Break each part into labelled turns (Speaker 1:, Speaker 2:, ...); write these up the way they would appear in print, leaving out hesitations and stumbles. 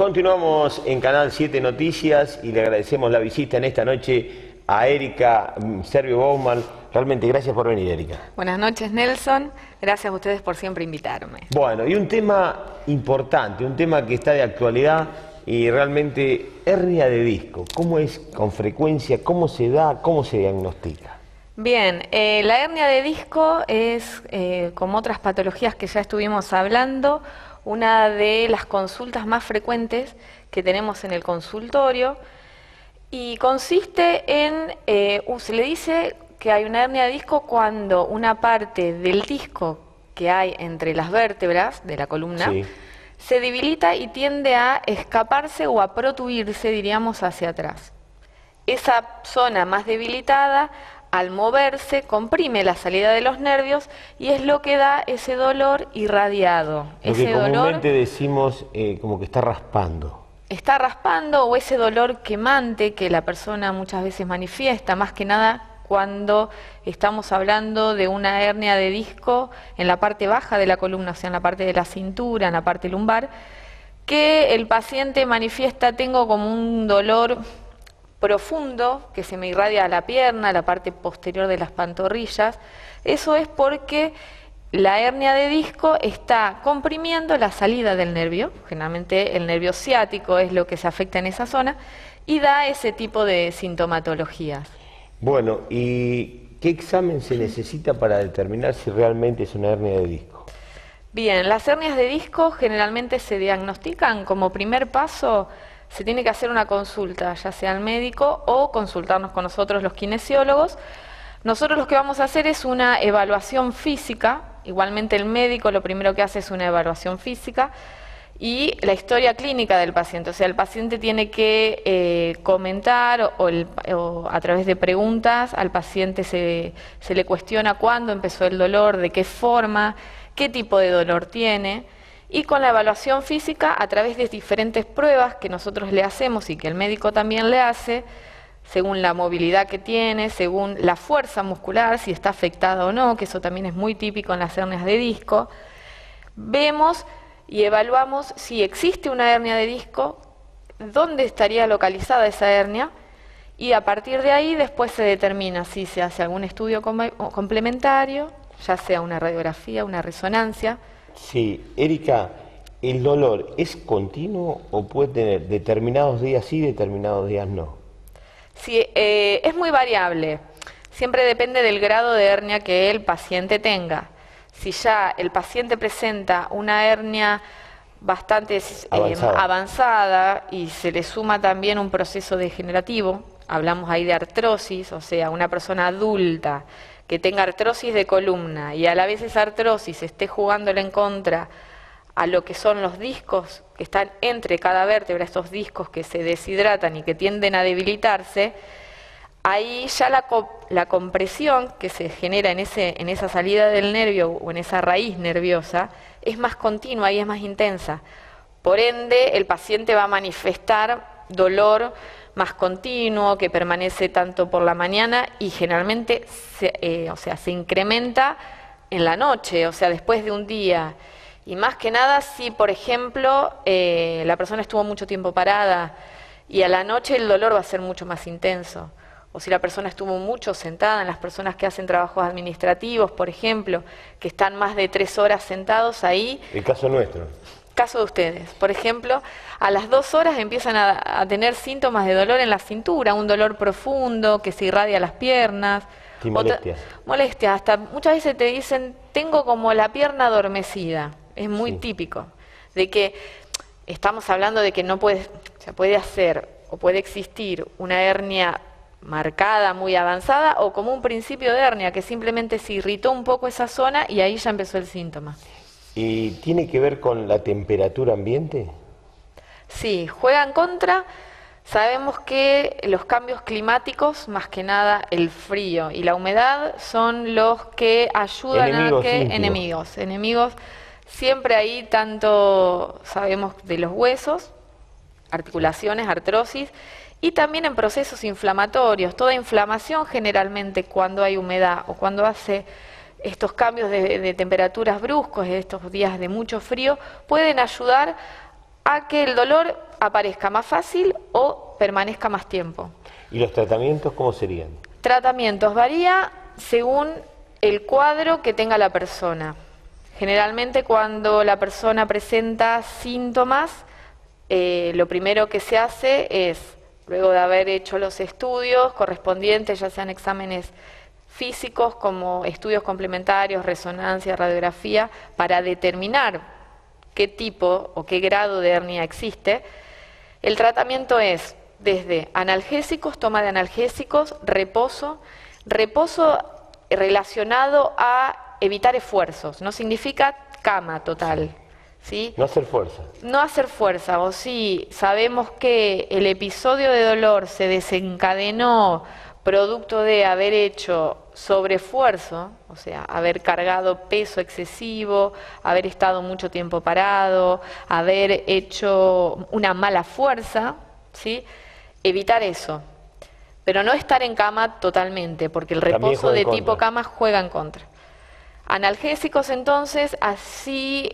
Speaker 1: Continuamos en Canal 7 Noticias y le agradecemos la visita en esta noche a Erika Servio Baumann. Realmente gracias por venir, Erika.
Speaker 2: Buenas noches, Nelson. Gracias a ustedes por siempre invitarme.
Speaker 1: Bueno, y un tema importante, un tema que está de actualidad y realmente hernia de disco. ¿Cómo es con frecuencia? ¿Cómo se da? ¿Cómo se diagnostica?
Speaker 2: Bien, la hernia de disco es, como otras patologías que ya estuvimos hablando, una de las consultas más frecuentes que tenemos en el consultorio y consiste en, se le dice que hay una hernia de disco cuando una parte del disco que hay entre las vértebras de la columna se debilita y tiende a escaparse o a protuirse, diríamos, hacia atrás. Esa zona más debilitada, al moverse, comprime la salida de los nervios y es lo que da ese dolor irradiado.
Speaker 1: Lo que comúnmente decimos como que está raspando.
Speaker 2: Está raspando, o ese dolor quemante que la persona muchas veces manifiesta, más que nada cuando estamos hablando de una hernia de disco en la parte baja de la columna, o sea, en la parte de la cintura, en la parte lumbar, que el paciente manifiesta: tengo como un dolor profundo que se me irradia a la pierna, a la parte posterior de las pantorrillas. Eso es porque la hernia de disco está comprimiendo la salida del nervio, generalmente el nervio ciático es lo que se afecta en esa zona, y da ese tipo de sintomatologías.
Speaker 1: Bueno, ¿y qué examen se necesita para determinar si realmente es una hernia de disco?
Speaker 2: Bien, las hernias de disco generalmente se diagnostican como primer paso. Se tiene que hacer una consulta, ya sea al médico o consultarnos con nosotros los kinesiólogos. Nosotros lo que vamos a hacer es una evaluación física. Igualmente el médico lo primero que hace es una evaluación física y la historia clínica del paciente. O sea, el paciente tiene que comentar o a través de preguntas al paciente se le cuestiona cuándo empezó el dolor, de qué forma, qué tipo de dolor tiene. Y con la evaluación física, a través de diferentes pruebas que nosotros le hacemos y que el médico también le hace, según la movilidad que tiene, según la fuerza muscular, si está afectada o no, que eso también es muy típico en las hernias de disco, vemos y evaluamos si existe una hernia de disco, dónde estaría localizada esa hernia, y a partir de ahí después se determina si se hace algún estudio complementario, ya sea una radiografía, una resonancia.
Speaker 1: Sí, Erika, ¿el dolor es continuo o puede tener determinados días sí, determinados días no?
Speaker 2: Sí, es muy variable. Siempre depende del grado de hernia que el paciente tenga. Si ya el paciente presenta una hernia bastante avanzada y se le suma también un proceso degenerativo, hablamos ahí de artrosis, o sea, una persona adulta que tenga artrosis de columna y a la vez esa artrosis esté jugándole en contra a lo que son los discos que están entre cada vértebra, estos discos que se deshidratan y que tienden a debilitarse, ahí ya la compresión que se genera en esa salida del nervio o en esa raíz nerviosa es más continua y es más intensa. Por ende, el paciente va a manifestar dolor más continuo, que permanece tanto por la mañana y generalmente se incrementa en la noche, o sea, después de un día. Y más que nada si, por ejemplo, la persona estuvo mucho tiempo parada y a la noche el dolor va a ser mucho más intenso. O si la persona estuvo mucho sentada, en las personas que hacen trabajos administrativos, por ejemplo, que están más de 3 horas sentados ahí.
Speaker 1: El caso nuestro.
Speaker 2: Caso de ustedes, por ejemplo, a las 2 horas empiezan a tener síntomas de dolor en la cintura, un dolor profundo que se irradia a las piernas.
Speaker 1: Y molestias.
Speaker 2: Molestias, hasta muchas veces te dicen, tengo como la pierna adormecida. Es muy típico, de que estamos hablando de que no puede, se puede hacer o puede existir una hernia marcada, muy avanzada, o como un principio de hernia, que simplemente se irritó un poco esa zona y ahí ya empezó el síntoma.
Speaker 1: ¿Y tiene que ver con la temperatura ambiente?
Speaker 2: Sí, juega en contra. Sabemos que los cambios climáticos, más que nada el frío y la humedad, son los que ayudan a que... Enemigos. Siempre ahí tanto sabemos de los huesos, articulaciones, artrosis, y también en procesos inflamatorios. Toda inflamación generalmente cuando hay humedad o cuando hace estos cambios de temperaturas bruscos, estos días de mucho frío, pueden ayudar a que el dolor aparezca más fácil o permanezca más tiempo.
Speaker 1: ¿Y los tratamientos cómo serían?
Speaker 2: Tratamientos varía según el cuadro que tenga la persona. Generalmente cuando la persona presenta síntomas, lo primero que se hace es, luego de haber hecho los estudios correspondientes, ya sean exámenes físicos como estudios complementarios, resonancia, radiografía, para determinar qué tipo o qué grado de hernia existe, el tratamiento es desde analgésicos, toma de analgésicos, reposo relacionado a evitar esfuerzos, no significa cama total, ¿sí?
Speaker 1: No hacer fuerza.
Speaker 2: No hacer fuerza, o si sabemos que el episodio de dolor se desencadenó producto de haber hecho sobreesfuerzo, o sea, haber cargado peso excesivo, haber estado mucho tiempo parado, haber hecho una mala fuerza, ¿sí? Evitar eso, pero no estar en cama totalmente, porque el reposo de tipo cama juega en contra. Analgésicos entonces, así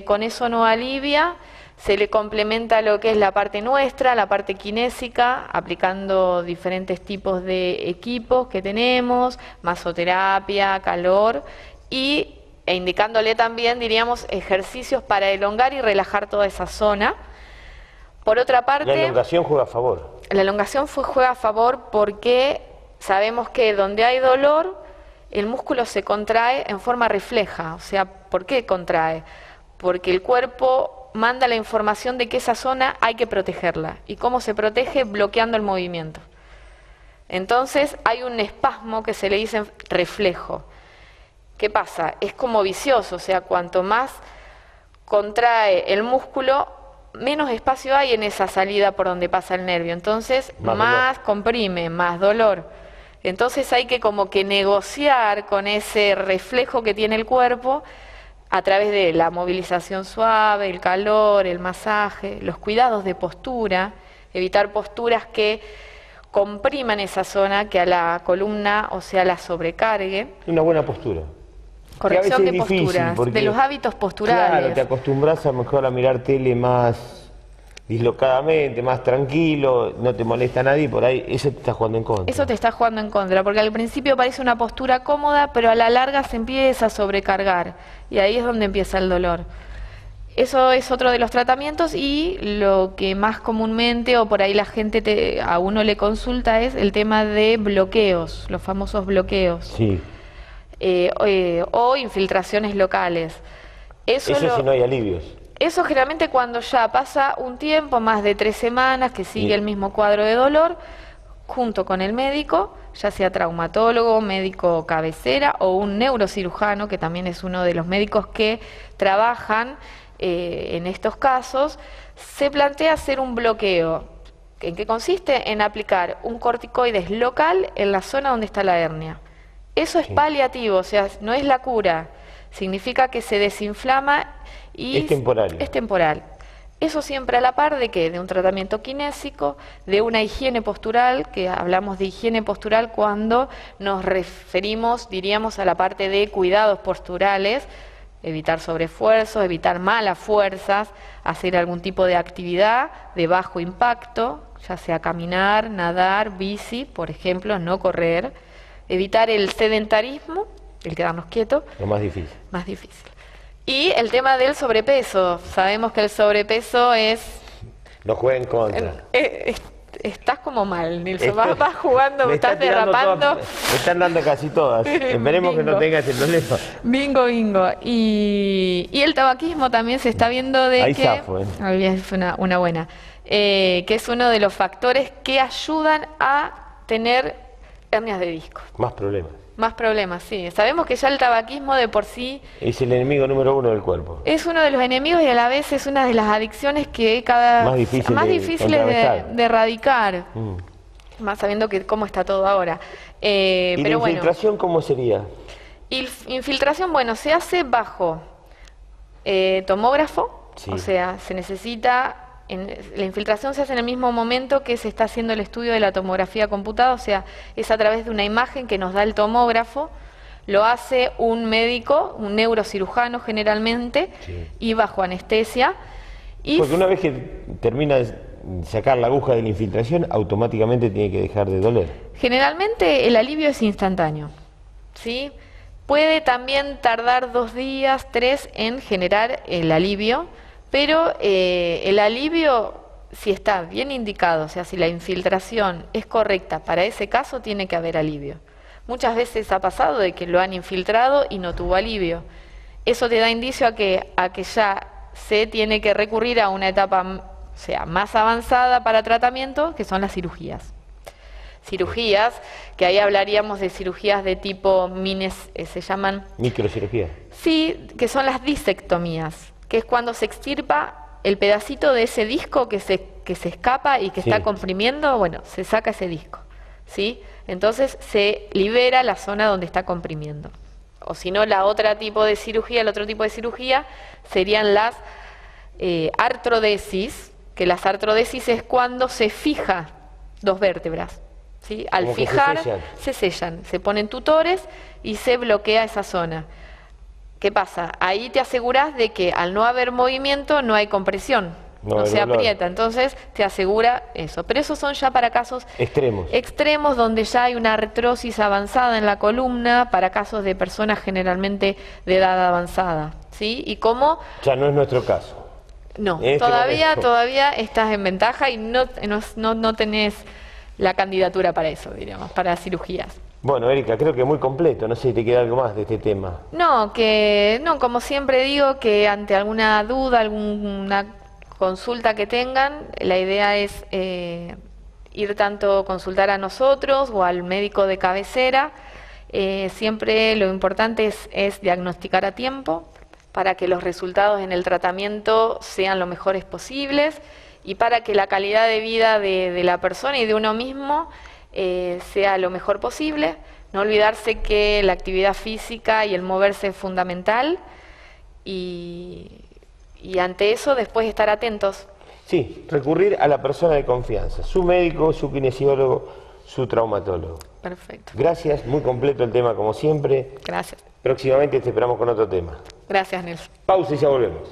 Speaker 2: con eso no alivia, se le complementa lo que es la parte nuestra, la parte kinésica, aplicando diferentes tipos de equipos que tenemos, masoterapia, calor, e indicándole también, diríamos, ejercicios para elongar y relajar toda esa zona. Por otra parte,
Speaker 1: la elongación juega a favor.
Speaker 2: La elongación juega a favor porque sabemos que donde hay dolor, el músculo se contrae en forma refleja. O sea, ¿por qué contrae? Porque el cuerpo manda la información de que esa zona hay que protegerla. ¿Y cómo se protege? Bloqueando el movimiento. Entonces hay un espasmo que se le dice reflejo. ¿Qué pasa? Es como vicioso, o sea, cuanto más contrae el músculo, menos espacio hay en esa salida por donde pasa el nervio. Entonces más comprime, más dolor. Entonces hay que como que negociar con ese reflejo que tiene el cuerpo a través de la movilización suave, el calor, el masaje, los cuidados de postura, evitar posturas que compriman esa zona, que a la columna, o sea, la sobrecargue.
Speaker 1: Una buena postura.
Speaker 2: Corrección de posturas, de los hábitos posturales.
Speaker 1: Claro, te acostumbras a mejor a mirar tele más dislocadamente, más tranquilo, no te molesta a nadie, por ahí eso te está jugando en contra.
Speaker 2: Eso te está jugando en contra, porque al principio parece una postura cómoda, pero a la larga se empieza a sobrecargar, y ahí es donde empieza el dolor. Eso es otro de los tratamientos, y lo que más comúnmente, o por ahí la gente a uno le consulta, es el tema de bloqueos, los famosos bloqueos.
Speaker 1: Sí.
Speaker 2: O infiltraciones locales.
Speaker 1: Eso si no hay alivios.
Speaker 2: Eso generalmente cuando ya pasa un tiempo, más de 3 semanas, que sigue el mismo cuadro de dolor, junto con el médico, ya sea traumatólogo, médico cabecera o un neurocirujano, que también es uno de los médicos que trabajan en estos casos, se plantea hacer un bloqueo. ¿En qué consiste? En aplicar un corticoides local en la zona donde está la hernia. Eso es paliativo, o sea, no es la cura. Significa que se desinflama y
Speaker 1: es temporal.
Speaker 2: Es temporal. Eso siempre a la par de ¿qué? De un tratamiento kinésico, de una higiene postural, que hablamos de higiene postural cuando nos referimos, diríamos, a la parte de cuidados posturales, evitar sobreesfuerzos, evitar malas fuerzas, hacer algún tipo de actividad de bajo impacto, ya sea caminar, nadar, bici, por ejemplo, no correr, evitar el sedentarismo, el quedarnos quietos.
Speaker 1: Lo más difícil.
Speaker 2: Más difícil. Y el tema del sobrepeso. Sabemos que el sobrepeso es...
Speaker 1: Lo juega en contra.
Speaker 2: Estás como mal, Nilson. Vas jugando, me estás derrapando.
Speaker 1: Me están dando casi todas. Esperemos que no tengas ese problema.
Speaker 2: Bingo, bingo. Y el tabaquismo también se está viendo de
Speaker 1: ahí
Speaker 2: que...
Speaker 1: zafo,
Speaker 2: Ahí es una buena. Que es uno de los factores que ayudan a tener hernias de disco.
Speaker 1: Más problemas.
Speaker 2: Más problemas, sí. Sabemos que ya el tabaquismo de por sí...
Speaker 1: Es el enemigo número 1 del cuerpo.
Speaker 2: Es uno de los enemigos y a la vez es una de las adicciones que cada
Speaker 1: más
Speaker 2: difíciles de erradicar. Más sabiendo que cómo está todo ahora.
Speaker 1: ¿Y
Speaker 2: pero
Speaker 1: la infiltración cómo sería?
Speaker 2: Infiltración, bueno, se hace bajo tomógrafo, o sea, se necesita... la infiltración se hace en el mismo momento que se está haciendo el estudio de la tomografía computada, o sea, es a través de una imagen que nos da el tomógrafo, lo hace un médico, un neurocirujano generalmente, y bajo anestesia, Y
Speaker 1: Porque una vez que termina de sacar la aguja de la infiltración, automáticamente tiene que dejar de doler.
Speaker 2: generalmente el alivio es instantáneo, ¿sí? Puede también tardar 2 días, 3 en generar el alivio, pero el alivio, si está bien indicado, o sea, si la infiltración es correcta para ese caso, tiene que haber alivio. Muchas veces ha pasado de que lo han infiltrado y no tuvo alivio. Eso te da indicio a que ya se tiene que recurrir a una etapa, o sea, más avanzada para tratamiento, que son las cirugías. Cirugías, que ahí hablaríamos de cirugías de tipo se llaman...
Speaker 1: Microcirugía.
Speaker 2: Sí, que son las disectomías, que es cuando se extirpa el pedacito de ese disco que se escapa y que
Speaker 1: Sí.
Speaker 2: está comprimiendo, bueno, se saca ese disco, ¿sí? Entonces se libera la zona donde está comprimiendo. O si no, el otro tipo de cirugía serían las artrodesis, que las artrodesis es cuando se fija 2 vértebras. ¿Sí? Al
Speaker 1: Como que
Speaker 2: fijar,
Speaker 1: se sellan.
Speaker 2: se ponen tutores y se bloquea esa zona. ¿Qué pasa? Ahí te aseguras de que al no haber movimiento no hay compresión, no se
Speaker 1: dolor.
Speaker 2: aprieta, entonces te asegura eso. Pero esos son ya para casos
Speaker 1: Extremos.
Speaker 2: donde ya hay una artrosis avanzada en la columna, para casos de personas generalmente de edad avanzada, ¿sí? Y como
Speaker 1: Ya no es nuestro caso.
Speaker 2: no,
Speaker 1: En este momento.
Speaker 2: todavía estás en ventaja y no tenés la candidatura para eso, diríamos, para cirugías.
Speaker 1: Bueno, Erika, creo que muy completo. No sé si te queda algo más de este tema.
Speaker 2: No, como siempre digo, que ante alguna duda, alguna consulta que tengan, la idea es ir tanto consultar a nosotros o al médico de cabecera. Siempre lo importante es diagnosticar a tiempo para que los resultados en el tratamiento sean lo mejores posibles y para que la calidad de vida de la persona y de uno mismo sea lo mejor posible. No olvidarse que la actividad física y el moverse es fundamental y ante eso después estar atentos.
Speaker 1: Sí, recurrir a la persona de confianza, su médico, su kinesiólogo, su traumatólogo.
Speaker 2: Perfecto.
Speaker 1: Gracias, muy completo el tema como siempre.
Speaker 2: Gracias.
Speaker 1: Próximamente te esperamos con otro tema.
Speaker 2: Gracias, Nelson.
Speaker 1: Pausa y ya volvemos.